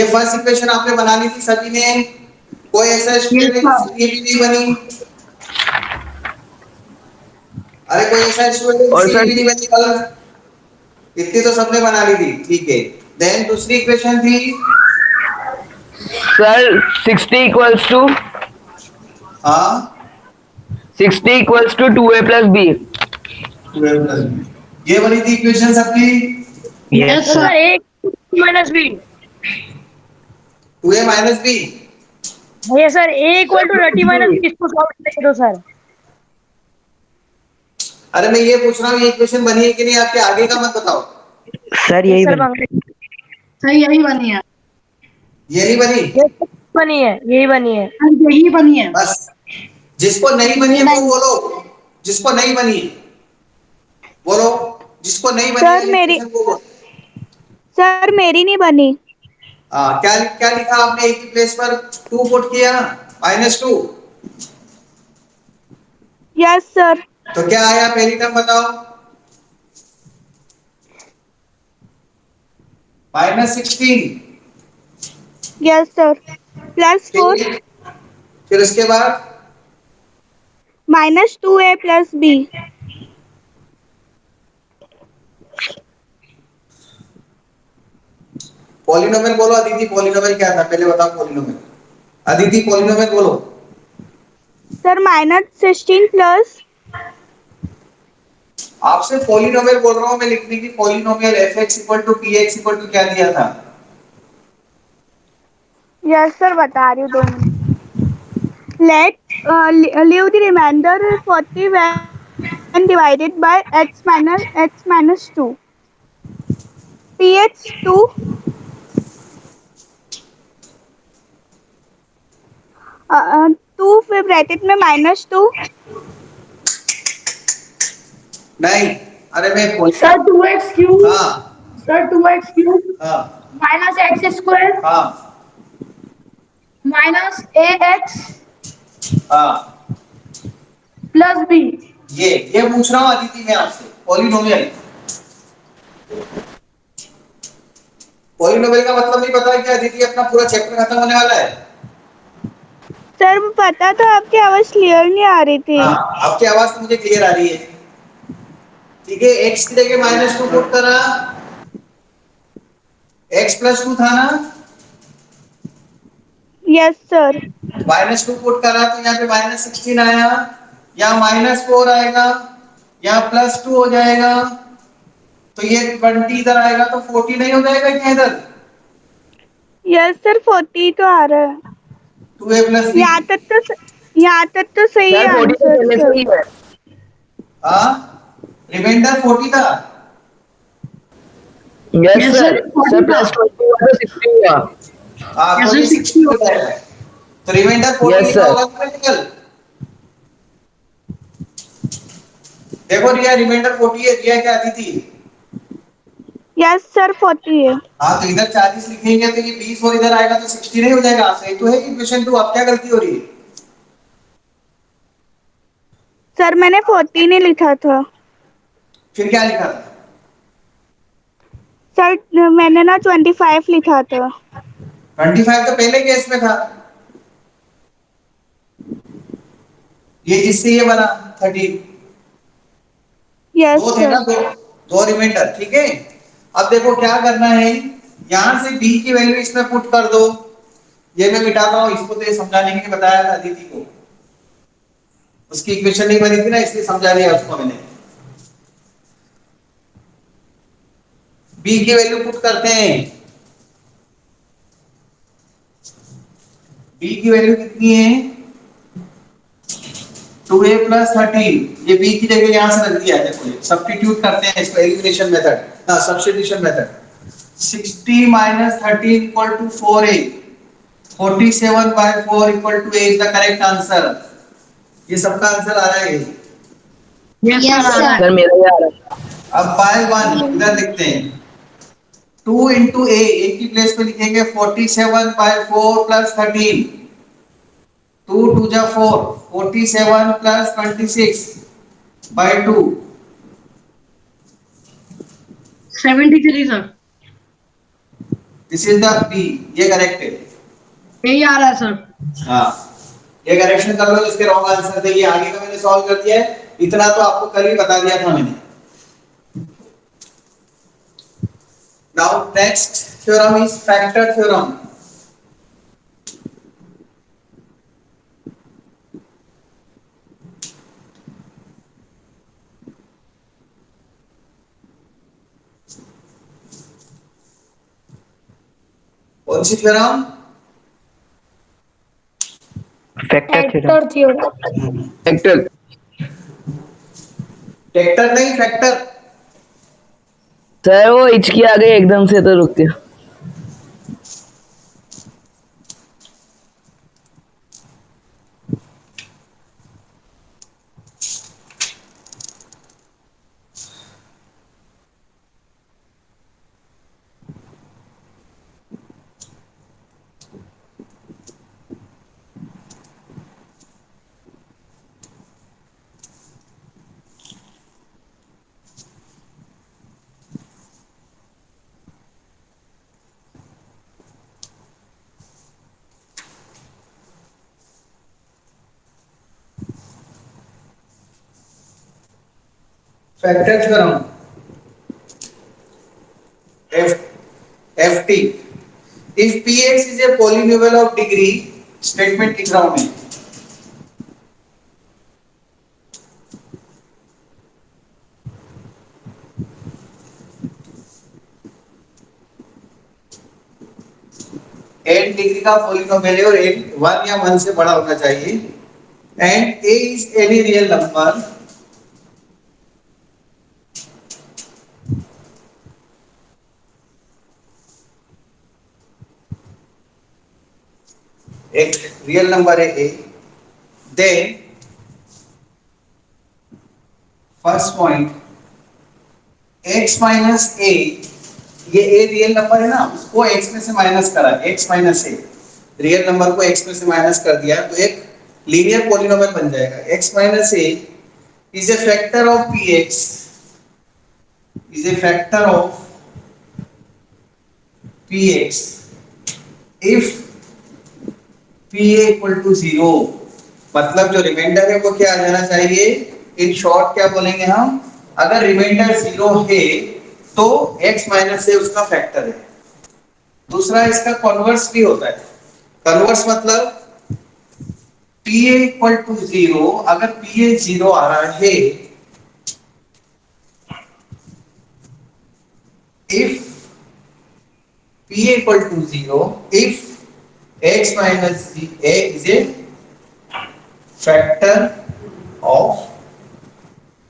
ये first equation आपने बना ली थी सभी ने, कोई ऐसा Yes, स्टूडेंट है sir. जिसकी ये भी नहीं बनी? अरे कोई ऐसा स्टूडेंट है और जिसकी ये सर भी नहीं बनी कल? इतनी तो सबने बना ली थी, ठीक है। देन दूसरी इक्वेशन थी, सर 60 इक्वल्स टू हाँ 60 equals to 2a plus b। 2a plus b, ये बनी थी इक्वेशन सबकी। Yes, yes sir. Sir. Sir a minus b. 2a minus b, ये sir a equal to thirty minus sir b, इसको solve करके दो sir. अरे मैं ये पूछ रहा हूँ ये इक्वेशन बनी है कि नहीं आपके, आगे का मत बताओ। सर यस यही सर बनी। सही यही बनी है। ये नहीं बनी? बनी है, यही बनी है। हाँ, यही बनी है। बस जिसको नहीं बनी है वो नहीं। बोलो, जिसको नहीं बनी है बोलो, जिसको नहीं बनी सर है मेरी इक्वेशन वो बोलो। सर मेरी नहीं बनी। क्या क्या लिखा आपने एक ही प्लेस पर? 2 पुट किया, -2। Yes sir. तो क्या आया पहली टर्म बताओ? -16। Yes sir. +4 फिर उसके बाद -2a + b। पॉलिनोमियल बोलो अदिति, पॉलिनोमियल क्या था पहले बताओ पॉलिनोमियल। अदिति पॉलिनोमियल बोलो। सर -16 प्लस आपसे पॉलिनोमियल बोल रहा हूं मैं लिखने की, पॉलिनोमियल fx = px = क्या दिया था? यस सर बता रही हूँ 2 minute. Let leave the remainder 40 when divided by x - 2 px 2 2 फिर ब्रैकेट में -2। नहीं, अरे मैं सर 2x क्यूब। हाँ सर 2x क्यूब हाँ माइनस एक्स स्क्वायर हाँ माइनस ए एक्स हाँ, प्लस बी। ये पूछ रहा हूँ अदिति मैं आपसे, पॉलिनोमियल। पॉलिनोमियल का मतलब नहीं पता है क्या अदिति? अपना पूरा चैप्टर खत्म होने वाला है। सर पता तो आपकी आवाज क्लियर नहीं आ रही थी। हाँ आपकी आवाज तो मुझे क्लियर आ रही है, ठीक है। x की जगह -2 पुट करा, x + 2 था ना, यस सर। -2 पुट करा तो यहाँ पे -16 आया, यहाँ -4 आएगा, यहाँ +2 हो जाएगा, तो ये 20 इधर आएगा तो 40 नहीं हो जाएगा क्या इधर? यस सर 40 तो आ रहा है। 2a + b। यहाँ तक तो सही है सर 40 तो आंसर पहले से सर। ही है। हाँ रिमाइंडर 40 था। Yes yes sir. Sir 40 sir था। +20 हुआ तो 60 हुआ। हाँ यस तो सर ये 60 60 हो होता है। जाएगा, तो रिमाइंडर 40 यस लिखा सर। होगा प्रैक्टिकल। देखो रिया, रिमाइंडर 40 है, रिया क्या दी थी? यस सर 40 है। हाँ तो इधर 40 लिखेंगे तो ये 20 और इधर आएगा तो 60 नहीं हो जाएगा? सही तो है इक्वेशन 2, अब क्या गलती हो रही है? सर मैंने 40 नहीं लिखा था फिर क्या लिखा था? सर, मैंने ना 25 लिखा था। 25 तो पहले केस में था, ये जिससे ये बना 30। यस दो थे ना, सर। दो दो रिमाइंडर, ठीक है। अब देखो क्या करना है, यहां से b की वैल्यू इसमें पुट कर दो। ये मैं मिटाता हूं इसको, तो ये समझाने के लिए बताया था अदिति को, उसकी इक्वेशन नहीं बनी थी ना इसलिए समझा दिया उसको मैंने। b की वैल्यू पुट करते हैं, b की वैल्यू कितनी है? 2a + 13। ये b की जगह यहां से रख दिया है, देखो ये सब्स्टिट्यूट करते हैं इसको, एलिमिनेशन मेथड, हां substitution method. 60 - 13 = 4a, 47/4 = a is the correct answer. ये सबका आंसर आ रहा है ये। यस सर आ रहा है। सर मेरा ही आ रहा है। अब बाय 1 इधर लिखते हैं, 2 * a की प्लेस पे लिखेंगे 47/4 + 13, 2 2 जा 4, 47 + 26/2, 73 sir. This is the B, ये करेक्ट है। यही आ रहा है सर। हाँ, ये करेक्शन कर लो, इसके रॉन्ग आंसर थे। ये आगे का मैंने सॉल्व कर दिया है, इतना तो आपको कल ही बता दिया था मैंने। Now next theorem is factor theorem. कौन सी थ्योरम? Factor theorem. Factor theorem. Factor. टेक्टर नहीं, फैक्टर। सर वो हिचकी आ गई एकदम से तो रुक गया। Factor theorem, FT। If Px is a polynomial of degree, statement लिख रहा हूं मैं। n डिग्री का पॉलिनोमियल है और n 1 या 1 से बड़ा होना चाहिए, and a is any real number एक रियल नंबर है a, then first point x minus a, ये a रियल नंबर है ना, उसको x में से माइनस करा, x minus a, real number को x में से माइनस कर दिया तो एक लीनियर पॉलिनोमियल बन जाएगा। x minus a is a factor of px, is a factor of px if pa equal to 0। मतलब जो रिमाइंडर है वो क्या आ जाना चाहिए, इन शॉर्ट क्या बोलेंगे हम, अगर रिमाइंडर 0 है तो x माइनस से उसका फैक्टर है। दूसरा इसका कन्वर्स भी होता है। कन्वर्स मतलब pa इक्वल टू 0, अगर pa 0 आ रहा है, if pa equal to 0 if x minus a is a factor of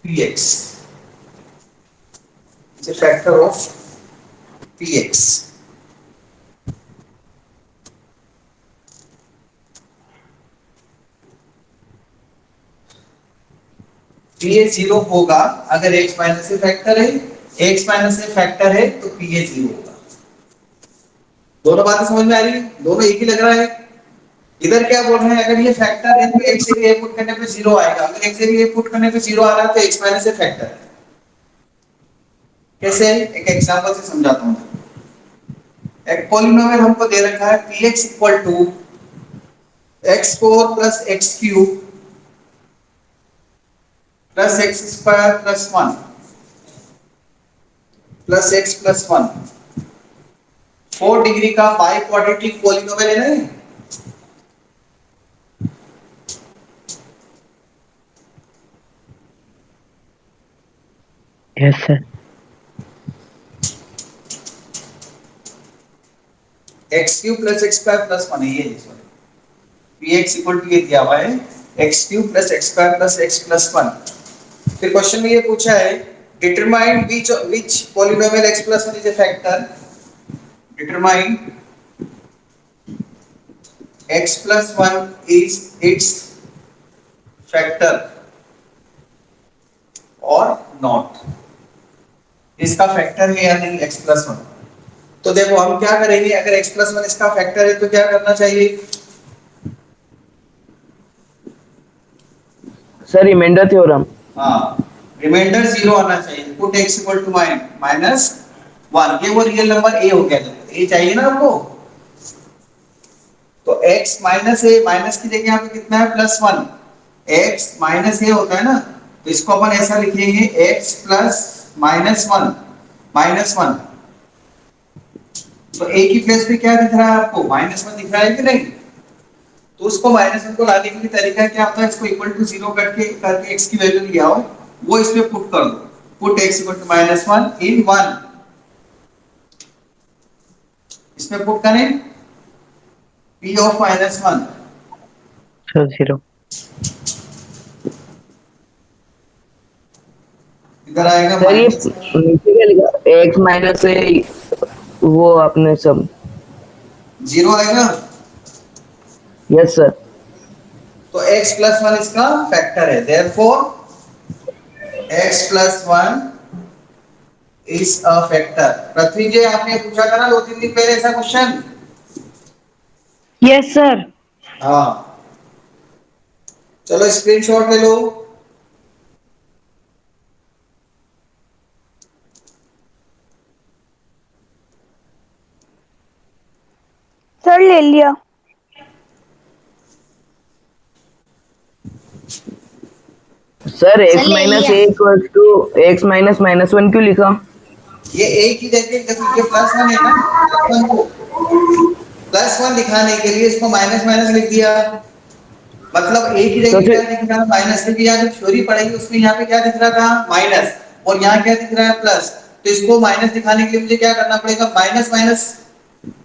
px, it's a factor of px। pa 0 होगा अगर x माइनस से फैक्टर है, x माइनस से फैक्टर है तो pa 0 होगा। दोनों बातें समझ में आ रही है, दोनों एक ही लग रहा है। इधर क्या बोल रहे हैं, अगर ये फैक्टर है तो x से a पुट करने पे 0 आएगा, अगर x से a पुट करने पे 0 आ रहा है तो x माइनस से फैक्टर है। कैसे, एक एग्जांपल से समझाता हूं। एक पॉलिनोमियल हमको दे रखा है px equal to x4 plus x3 plus x square plus 1 plus x plus 1, 4 degree का बाई क्वाड्रेटिक पॉलिनोमियल है ना। Yes sir. X cube plus x square plus 1 है ये, सॉरी, px इक्वल टू ये दिया हुआ है x cube plus x square plus x plus 1। फिर क्वेश्चन में ये पूछा है determine which polynomial x plus 1 is a factor, determine x plus 1 is its factor or not, इसका फैक्टर है या नहीं x plus 1। तो देखो हम क्या करेंगे, अगर x plus 1 इसका फैक्टर है तो क्या करना चाहिए, सर रिमाइंडर थ्योरम। हाँ, रिमाइंडर 0 आना चाहिए, put x equal to minus 1, ये वो रियल नंबर a हो गया। ए चाहिए ना आपको, तो x माइनस ए, माइनस की जगह यहाँ पे कितना है +1, x माइनस ए होता है ना, तो इसको अपन ऐसा लिखेंगे x प्लस -1 -1। तो a की प्लेस पे क्या दिख रहा है आपको, -1 दिख रहा है कि नहीं, तो उसको -1 को लाने के लिए तरीका क्या होता है, इसको इक्वल टू 0 करके x की वैल्यू ले आओ, वो इसमें पुट कर दो, पुट x इक्वल टू -1 इन 1, इसमें पुट करें p ऑफ -1, सर 0। इधर आएगा सर ये माइनस, नीचे क्या लिखा, x माइनस ए, वो आपने सब। 0 आएगा। Yes sir. तो x प्लस 1 इसका फैक्टर है, therefore x plus 1 is a factor. Prithvi ji आपने पूछा था ना 2-3 दिन पहले ऐसा क्वेश्चन। Yes sir. हाँ, चलो स्क्रीनशॉट ले लो। सर ले लिया। Sir x minus a equal to x minus -1 क्यों लिखा? ये a की जगह देखो ये +1 है ना, +1 को +1 दिखाने के लिए इसको माइनस माइनस लिख दिया, मतलब a की तो जगह क्या फिर दिख रहा है माइनस लिख दिया। जब थ्योरी पढ़ेगी उसमें यहाँ पे क्या दिख रहा था माइनस, और यहाँ क्या दिख रहा है प्लस, तो इसको माइनस दिखाने के लिए मुझे क्या करना पड़ेगा माइनस माइनस,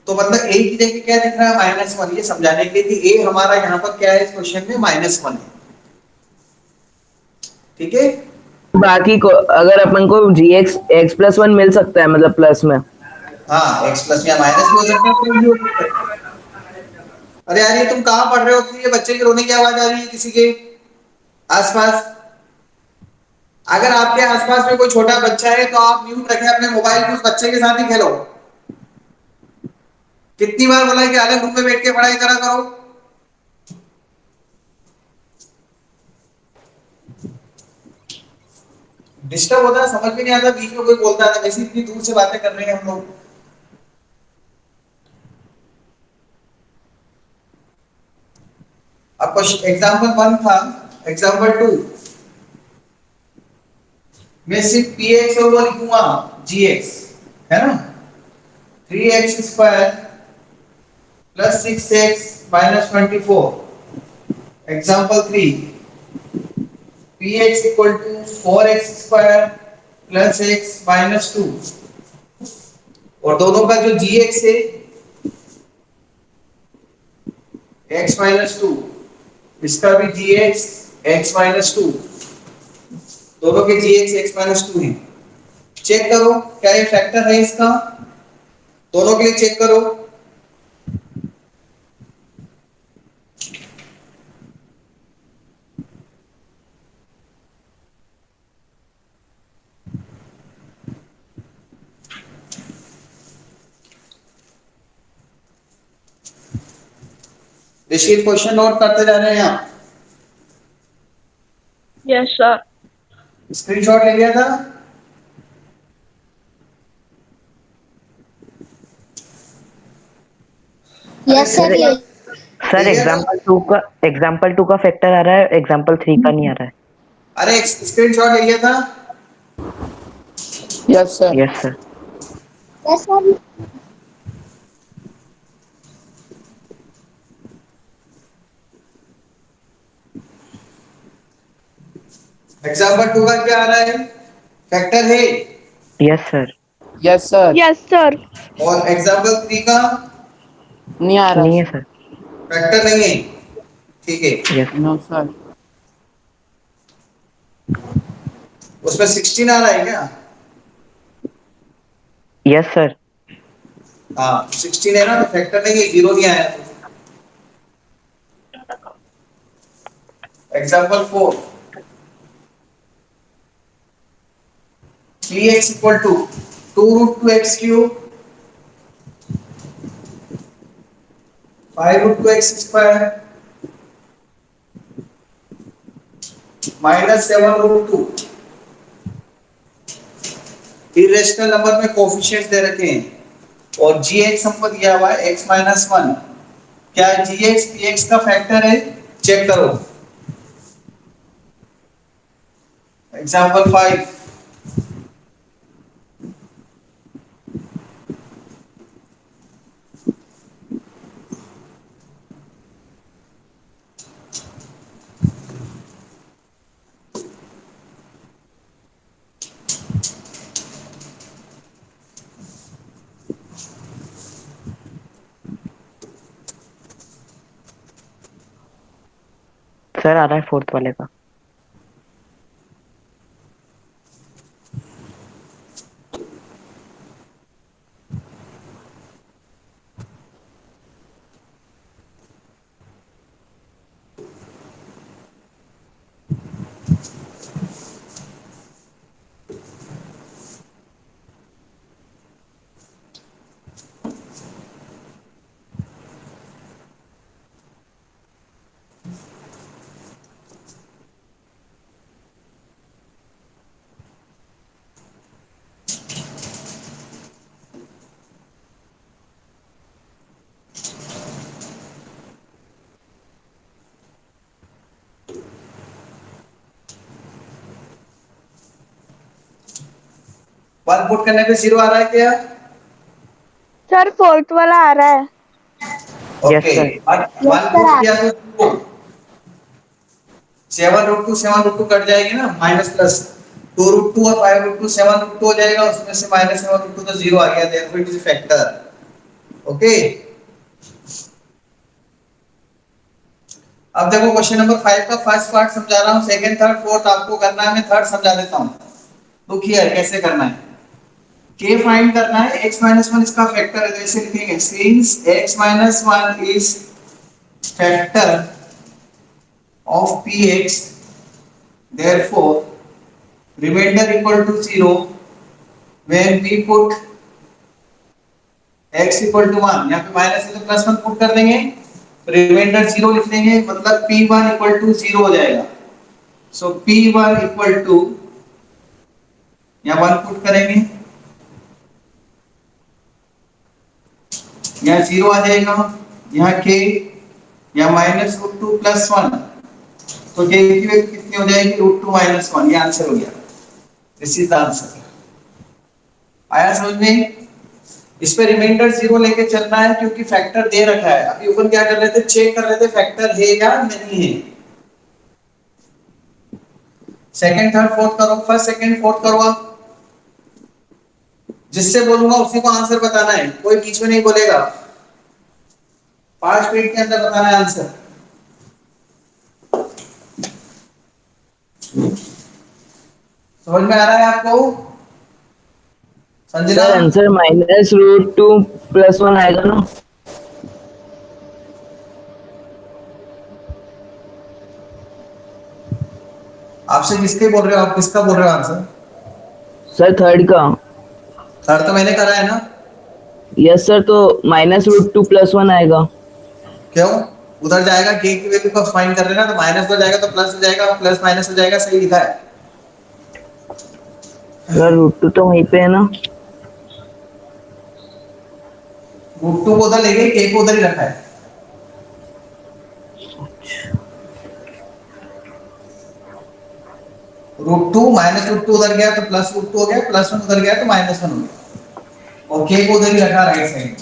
तो मतलब a की जगह क्या दिख रहा है -1, ये समझाने के लिए कि a हमारा यहाँ पर क्या है इस क्वेश्चन में -1 है, ठीक है। बाकी को अगर अपन को gx x+1 मिल सकता है, मतलब प्लस में। हाँ x प्लस या माइनस भी हो सकता है, प्लस भी हो सकता है। अरे यार ये तुम कहाँ पढ़ रहे हो, ये बच्चे की रोने की आवाज आ रही है किसी के आसपास। अगर आपके आसपास में कोई छोटा बच्चा है तो आप म्यूट रखें अपने मोबाइल को, उस बच्चे के साथ ही खेलो। कितनी बार बोला है कि अलग रूम में बैठ के पढ़ाई करा करो। डिस्टर्ब होता है, समझ में नहीं आता, बीच में कोई बोलता है, वैसे इतनी दूर से बातें कर रहे हैं हम लोग। अब एग्जाम्पल 1 था, एग्जाम्पल 2 मैं सिर्फ px और वो लिखूंगा gx, है ना, 3x² plus 6x minus 24। Example 3 px equal to 4x² plus x minus 2, और दोनों का जो gx है x माइनस 2, इसका भी gx x माइनस 2, दोनों के gx x माइनस 2 है। चेक करो क्या ये फैक्टर है इसका, दोनों के लिए चेक करो। ऋषि क्वेश्चन नोट करते जा रहे हैं आप, यस सर। स्क्रीनशॉट ले लिया था। Yes sir. Sir example two का फैक्टर आ रहा है, एग्जाम्पल 3 का नहीं आ रहा है। अरे स्क्रीनशॉट ले लिया था। Yes sir. Yes sir. Yes sir. Example 2 का क्या आ रहा है, फैक्टर है। Yes sir. Yes sir. Yes sir. और एग्जाम्पल 3 का नहीं आ रहा। नहीं है सर। फैक्टर नहीं है, ठीक है। यस। No sir. उसमें 16 आ रहा है क्या? Yes sir. हाँ 16 है ना, तो फैक्टर नहीं है, 0 नहीं आया। Example 4 3x equal to 2√2x³ 5√2x² minus 7√2। Irrational number में कोफिशिएंट्स दे रखे हैं, और जी एक्स हमको दिया हुआ है x माइनस वन। क्या जी एक्स पी एक्स का फैक्टर है? चेक करो। एग्जाम्पल 5। सर आ रहा है फोर्थ वाले का। वन पुट करने पे जीरो आ रहा है क्या? सर फोर्थ वाला आ रहा है। Yes okay. Sir. Yes, one sir. Put किया तो 7√2 कट जाएगी ना, माइनस प्लस 2√2 और 5√2 7√2 हो जाएगा, उसमें से माइनस 7√2 तो जीरो आ गया, therefore it is factor. Okay. अब देखो क्वेश्चन नंबर 5 का फर्स्ट पार्ट समझा रहा हूं, सेकंड थर्ड फोर्थ आपको करना है, मैं थर्ड समझा देता हूं। तो क्लियर कैसे करना है। k फाइंड करना है, x 1 इसका फैक्टर है, जैसे लिखेंगे since x 1 is factor of px, therefore remainder equal to 0 when we put x equal to 1। यहाँ पे माइनस है तो प्लस 1 पुट कर देंगे, रिमाइंडर 0 लिख देंगे, मतलब p1 इक्वल टू 0 हो जाएगा। सो p1 इक्वल टू, यहाँ 1 पुट करेंगे, यहाँ 0 आ जाएगा, यहाँ k, यहाँ माइनस रूट टू प्लस 1, तो k की वैल्यू कितनी हो जाएगी? √2 माइनस 1। ये आंसर हो गया, दिस इज द आंसर। आया समझ में? इस पे रिमाइंडर 0 लेके चलना है क्योंकि फैक्टर दे रखा है। अभी अपन क्या कर रहे थे, चेक कर रहे थे फैक्टर है या नहीं है। सेकंड थर्ड फोर्थ करो, फर्स्ट सेकंड फोर्थ करो आप। जिससे बोलूंगा उसी को आंसर बताना है, कोई बीच में नहीं बोलेगा। 5 मिनट के अंदर बताना है आंसर। समझ में आ रहा है आपको संजना? सर आंसर -√2 + 1 आएगा ना? आपसे किसके बोल रहे हो, आप किसका बोल रहे हो आंसर? सर थर्ड का। थर्ड तो मैंने करा है ना। यस सर, तो -√2 + 1 आएगा। क्यों? उधर जाएगा, k की वैल्यू को फाइंड कर रहे हैं ना, तो माइनस हो जाएगा तो प्लस हो जाएगा, प्लस माइनस हो जाएगा, सही लिखा है। सर √2 तो वहीं पे है ना? √2 को उधर ले गए, k को उधर ही रखा है। √2 -√2 उधर गया तो +√2 हो गया, +1 उधर गया तो -1 हो गया, और k को उधर ही रखा राइट साइड।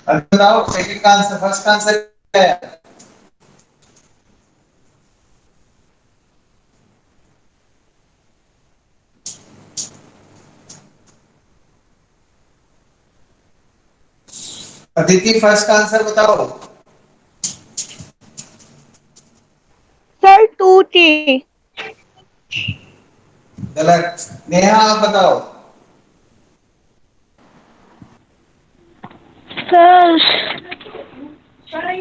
अब बताओ सेकंड का आंसर, फर्स्ट का आंसर क्या है? अदिति फर्स्ट का आंसर बताओ। Sir 2t। गलत। नेहा आप बताओ। Sir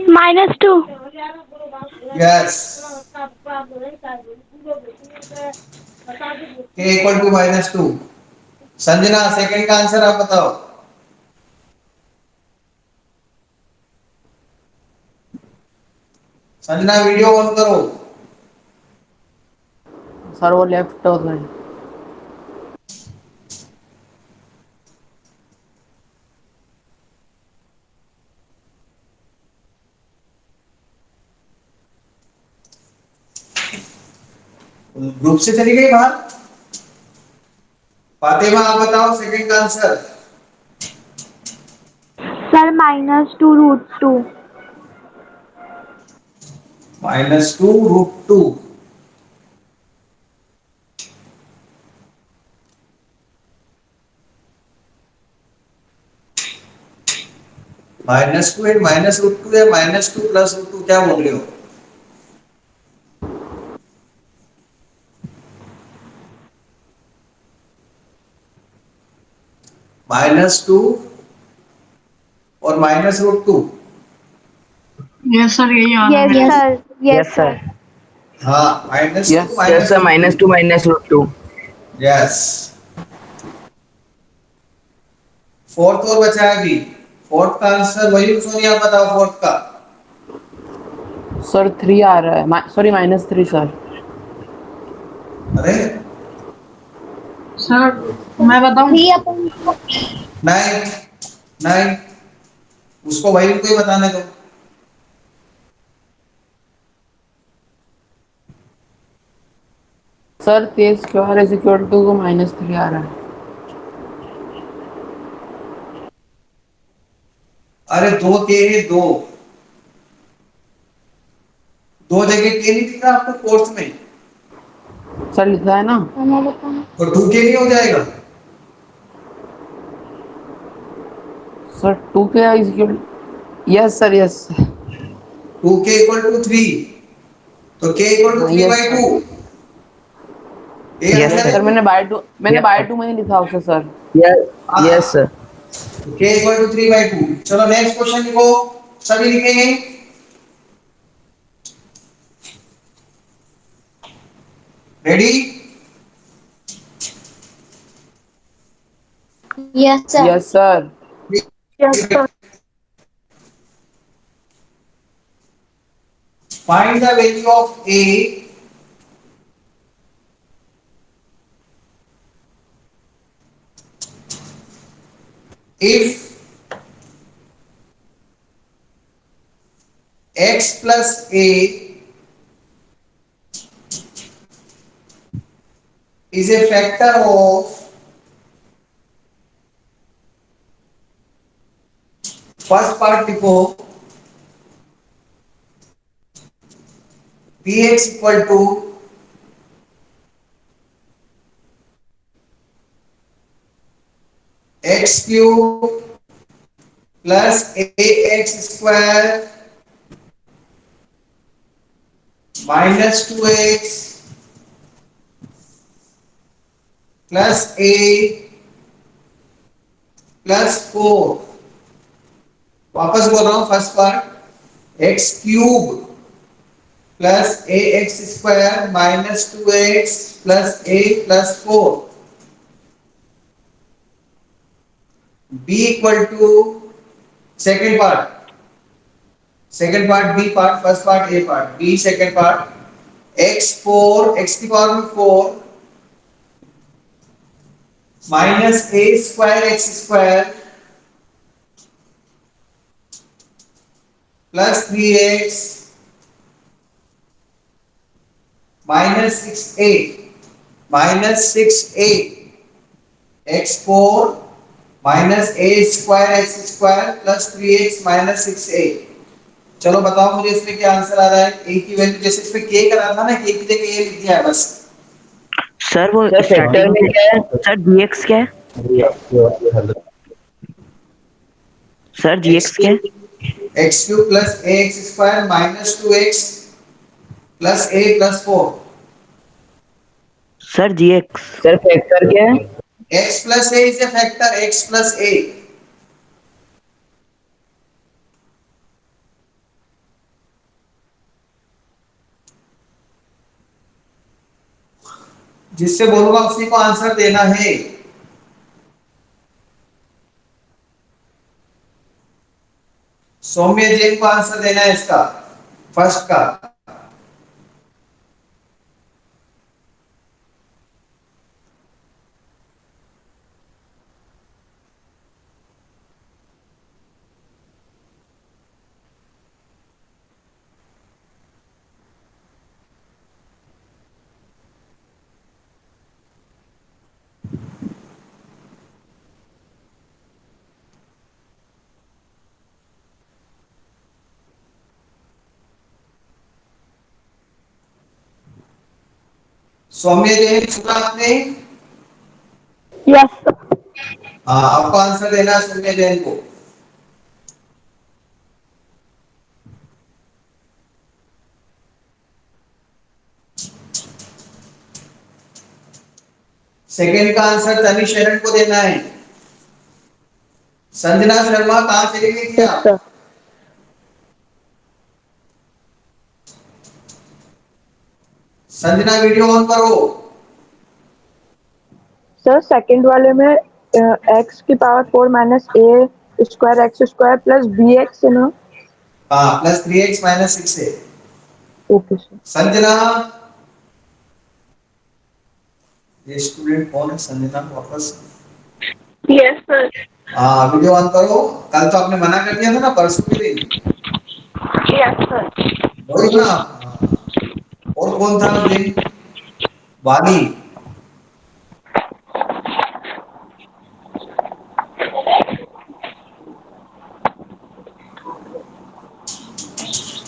-2। Yes. k equal to -2। Sanjana second का आंसर आप बताओ। संजना वीडियो ऑन करो। सर वो लेफ्ट हो गए। ग्रुप से चली गई बाहर। फातिमा आप बताओ सेकंड का आंसर। सर -2√2। -2√2। -2 एंड -√2 या -2 प्लस √2 क्या बोल रहे हो? -2 और -√2। यस सर, यही आ रहा है यस मेरे। Yes. Sir, Yes, yes sir. Sir. हाँ -2 Yes. Yes, sir. -√2। -2 -√2. Yes. Fourth और बचा है अभी। फोर्थ का आंसर वही सोनिया बताओ फोर्थ का। सर 3 आ रहा है, सॉरी -3 सर। अरे सर मैं बताऊं? 3/4। नहीं नहीं, उसको वही को ही बताने दो। सर तेज स्क्वायर इज इक्वल टू -3 आ रहा है। अरे दो के है, दो दो जगह के नहीं दिख रहा आपको फोर्थ में? सर लिखा है ना। मैं बताऊं? तो 2 के नहीं हो जाएगा? सर 2 के is equal. Yes sir, yes. 2 के इक्वल टू 3, तो के इक्वल टू हाँ 3 यस बाई सर। 2। ये Yes, answer yes sir. Sir, है। मैंने Yes, बाय sir. 2 में ही लिखा उसे सर। Yes, yes, हाँ, sir. के इक्वल टू 3 बाई 2। चलो नेक्स्ट क्वेश्चन लिखो। सभी लिखेंगे? Ready? Yes, sir. Yes sir. Yes sir. Find the value of A if x plus a is a factor of first part लिखो bx equal to x cube plus ax square minus 2x plus a plus 4। वापस बोल रहा हूं first part, x cube plus ax square minus 2x plus a plus 4। b equal to second part, second part b part, first part a part, b second part x4 x की power में 4 minus a square x square plus 3x minus 6a x4 minus a square x square plus 3x minus 6a। चलो बताओ मुझे इसमें क्या answer आ रहा है। ए की वैल्यू जैसे इसमें k करा था ना, k की जगह a लिख दिया है बस। सर वो सर फैक्टर स्टार्टिंग में में, क्या है? सर जीएक्स क्या है? सर x जीएक्स क्या है? x cube plus ax square minus 2x plus a plus 4। Sir GX. Sir factor क्या है? x plus a is a factor x plus a। जिससे बोलूंगा उसी को आंसर देना है। सौम्य जैन को आंसर देना है इसका, फर्स्ट का। सौम्य जैन सुना आपने? यस हाँ, आपको आंसर देना है सौम्य जैन को। सेकंड का आंसर तनिष शरण को देना है। संजना शर्मा कहां चली गई थी आप? संजना वीडियो ऑन करो। सर सेकंड वाले में एक्स की power 4 minus a square x square plus b x है ना? हाँ, प्लस 3x माइनस 6 है। Okay sir. संजना, ये स्टूडेंट कौन है? संजना वापस। Yes sir. हाँ, वीडियो ऑन करो। कल तो आपने मना कर दिया था ना, परसों के दिन। Yes sir. वही ना। हाँ। और कौन था उस दिन? वाली।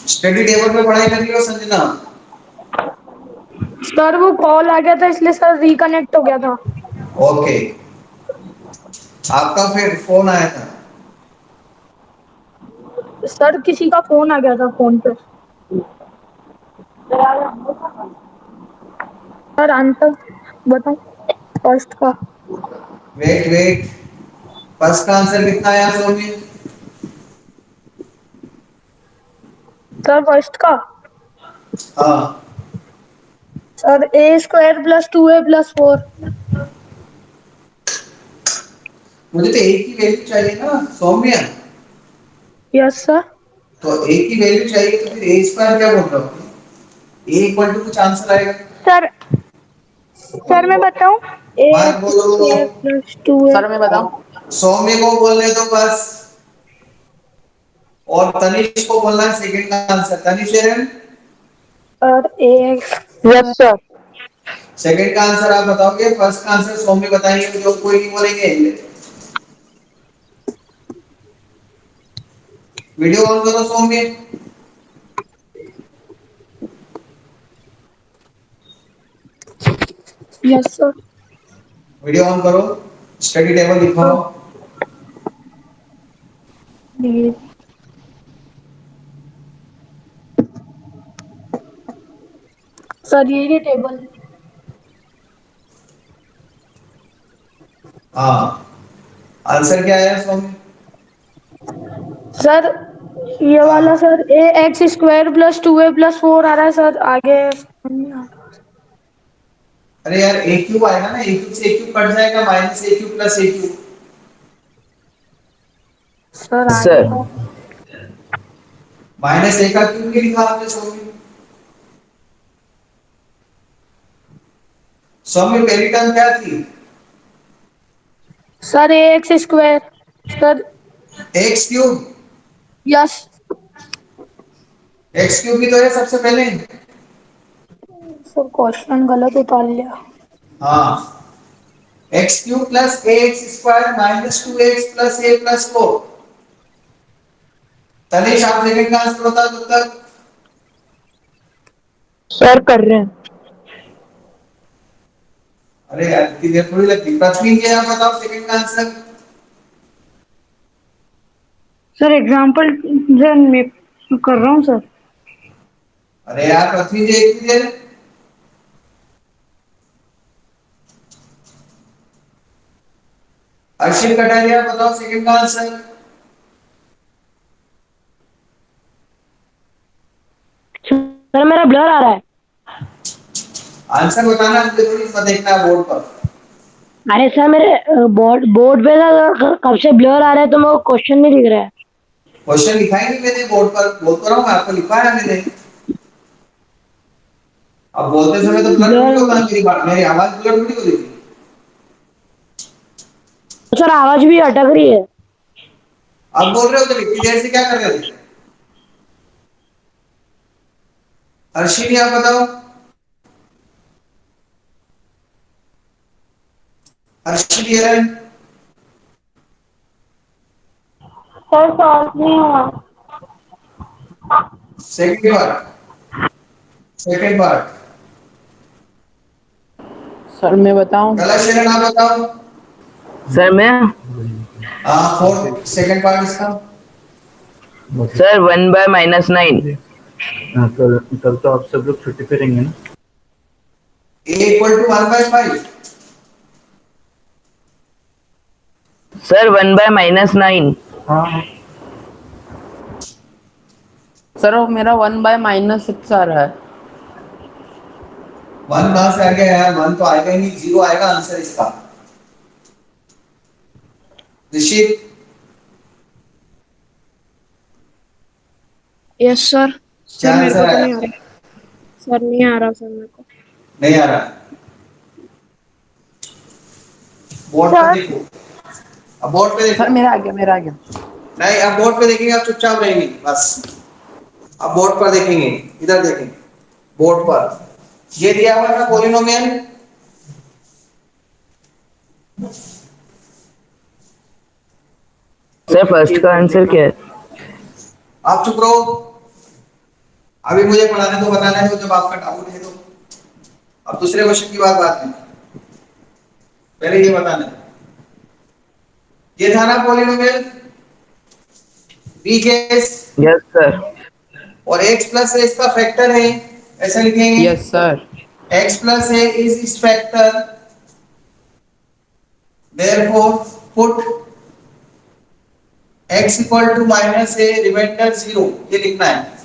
स्टडी टेबल पे पढ़ाई कर रही हो संजना? सर वो कॉल आ गया था इसलिए सर रिकनेक्ट हो गया था। ओके। आपका फिर फोन आया था? सर किसी का फोन आ गया था फोन पे। सर आंसर बताओ फर्स्ट का। वेट वेट, फर्स्ट का आंसर कितना आया सोनी? सर फर्स्ट का हाँ, सर ए स्क्वायर प्लस 2a+4। मुझे तो एक ही वैल्यू चाहिए ना सौम्य। Yes sir. तो एक ही वैल्यू चाहिए, तो फिर ए स्क्वायर क्या बोल रहा हूँ? ए इक्वल टू कुछ आंसर आएगा। सर सर मैं बताऊं? ए मत बोलो। Square plus 2a। सर मैं बताऊं? सौम्य को बोलने दो बस। और तनिष को बोलना है सेकंड का आंसर। तनिष एरन, और ए यस सर। सेकंड का आंसर आप बताओगे, फर्स्ट का आंसर सौम्य बताएंगे, जो कोई नहीं बोलेंगे। वीडियो ऑन करो Saumya. Yes sir. Video on करो, स्टडी टेबल दिखाओ। सर ये टेबल। हाँ, आंसर क्या आया सौम्य? सर ये वाला हाँ, sir a x square plus 2a+4 आ रहा है सर आगे। अरे यार ए क्यूब आएगा ना, ए क्यूब से ए क्यूब कट जाएगा, माइनस ए क्यूब प्लस ए क्यूब। सर आगे सर माइनस ए का क्यूब नहीं लिखा आपने सौम्य? सौम्य पहली टर्म क्या थी? Sir a x square sir. X cube. Yes x cube भी तो है सबसे पहले। सर क्वेश्चन गलत उतार लिया। हाँ, x cube plus a x square minus 2x plus a plus 4। Tanish आप सेकंड का आंसर बता दो तक। सर कर रहे हैं। अरे यार इतनी देर थोड़ी लगती। पृथ्वी जी आप बताओ सेकंड का आंसर। सर एग्जाम्पल मैं कर रहा हूँ सर। अरे यार पृथ्वी जी इतनी देर। अर्शित कटारिया बताओ सेकंड का आंसर। सर मेरा ब्लर आ रहा है। आंसर बताना जरूरी मत देखना बोर्ड पर। अरे सर मेरे बोर्ड बोर्ड पे कब से ब्लर आ रहा है तो मेरे को क्वेश्चन नहीं दिख रहा है। क्वेश्चन लिखा ही नहीं मैंने बोर्ड पर। बोल तो रहा हूँ मैं आपको लिखा है मैंने। अब बोलते समय तो ब्लर थोड़ी होगा मेरी बात मेरी आवाज ब्लर थोड़ी हो रही थी। सर आवाज भी अटक रही है। अब बोल रहे हो तो इतनी देर से क्या कर रहे थे। अर्शित आप बताओ। अर्शित है सर सॉल्व नहीं हुआ। सेकंड बार। सेकंड बार सर मैं बताऊं? कला शरण आप बताओ। सर मैं हाँ फोर्थ सेकंड पार्ट इसका। सर 1/-9। कल कल तो आप सब लोग छुट्टी पे रहेंगे ना। a equal to 1/5। सर 1/-9। हाँ सर वो मेरा 1/-6 आ रहा है। 1 कहां से आ गया यार। 1 तो आएगा ही नहीं। 0 आएगा आंसर इसका। Rishit yes sir. क्या आंसर आया। सर नहीं आ रहा सर मेरे को। नहीं आ रहा। बोर्ड पर देखो। अब बोर्ड पे देखो। सर मेरा आ गया, मेरा आ गया। नहीं अब बोर्ड पे देखेंगे आप चुपचाप रहेंगे बस। अब बोर्ड पर देखेंगे। इधर देखेंगे बोर्ड पर। ये दिया हुआ है पॉलिनोमियल। सर फर्स्ट का आंसर क्या है? आप चुप रहो। अभी मुझे पढ़ाने तो बताने दो जब आपका डाउट है तो। अब दूसरे क्वेश्चन की बात नहीं। पहले ये बताना है। ये था ना polynomial B case yes sir. और x प्लस है इसका फैक्टर है। ऐसा लिखेंगे यस सर। x प्लस है is its factor. therefore put x equal to minus a remainder 0 ये लिखना है।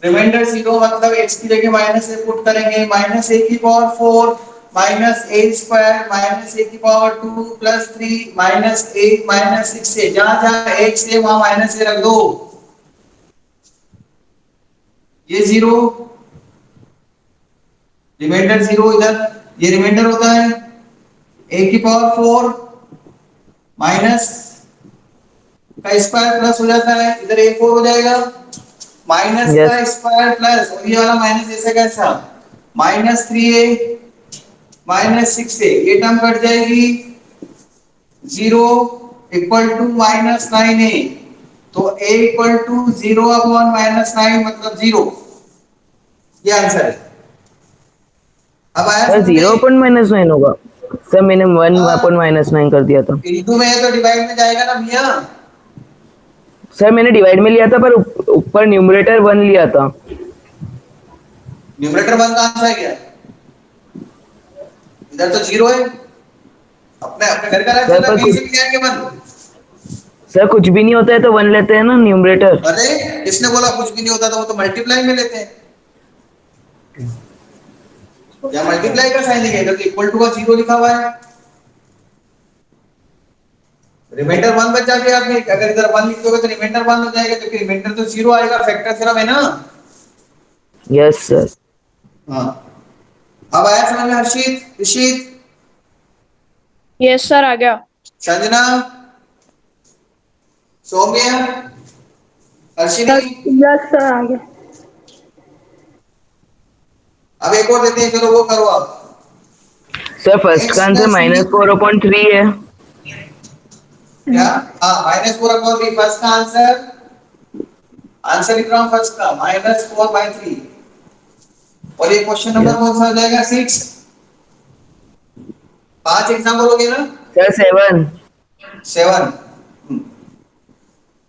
रिमाइंडर 0 मतलब x की जगह माइनस ए पुट करेंगे। माइनस ए की power 4 minus a square minus ए की पावर 2 प्लस 3 माइनस 8 माइनस 6 से जहां जहां x है वहां माइनस ए रख दो। ये 0 रिमाइंडर 0 इधर ये रिमाइंडर होता है। a की पावर 4 माइनस का स्क्वायर प्लस हो जाता है। इधर a4 हो जाएगा माइनस Yes. का स्क्वायर प्लस और ये वाला माइनस ऐसे कैसा माइनस 3a माइनस 6a ये टर्म कट जाएगी। 0 इक्वल टू माइनस 9a तो a equal to 0 upon minus 9 मतलब 0। ये आंसर है। अब आया सर समझ में? 0/-9 होगा। सर मैंने 1/-9 कर दिया था। इनटू में है तो डिवाइड में जाएगा ना भैया। सर मैंने डिवाइड में लिया था पर ऊपर न्यूमरेटर 1 लिया था। न्यूमरेटर 1 कहां से आ गया। इधर तो 0 है। अपने अपने घर का राज सर चलता पर कहीं से भी जाएंगे 1। सर कुछ भी नहीं होता है तो 1 लेते हैं ना न्यूमरेटर। अरे किसने बोला कुछ भी नहीं होता तो वो तो मल्टीप्लाई में लेते हैं। या मल्टीप्लाई का साइन है इधर तो इक्वल टू का 0 लिखा हुआ है। रिमाइंडर 1 बच जाएगा आपने। अगर इधर 1 लिख दोगे तो रिमाइंडर 1 हो जाएगा तो फिर रिमाइंडर तो 0 आएगा। फैक्टर थ्योरम है ना। Yes sir. हाँ अब आया समझ में हर्षित ऋषित यस सर आ गया। संजना सौम्य हर्षिनी। यस सर आ गया। अब एक और देते हैं चलो वो करो आप। सर फर्स्ट X का आंसर plus -4/3 है। क्या? हाँ, -4/3 फर्स्ट का आंसर लिख रहा हूँ फर्स्ट का -4/3। और ये क्वेश्चन नंबर Yes. कौन सा हो जाएगा? 6। 5 एग्जाम्पल हो गए ना? सर 7। 7।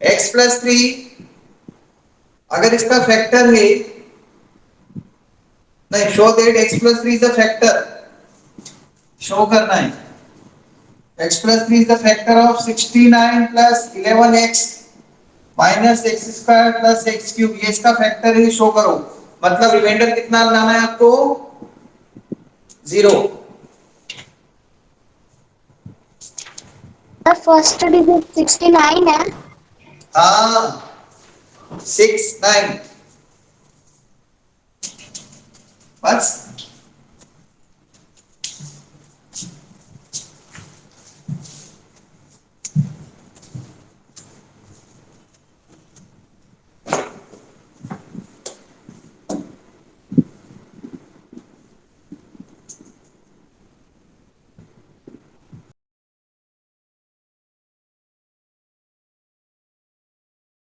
x+3 अगर इसका फैक्टर है, नहीं, show that x+3 is the factor, show करना है x+3 is the factor of 69 plus 11x minus x square plus x cube, ये इसका फैक्टर है, शो करो। मतलब रिमाइंडर कितना लाना है आपको? 0। फर्स्ट डिजिट 69 है। हाँ, 6 9 बस।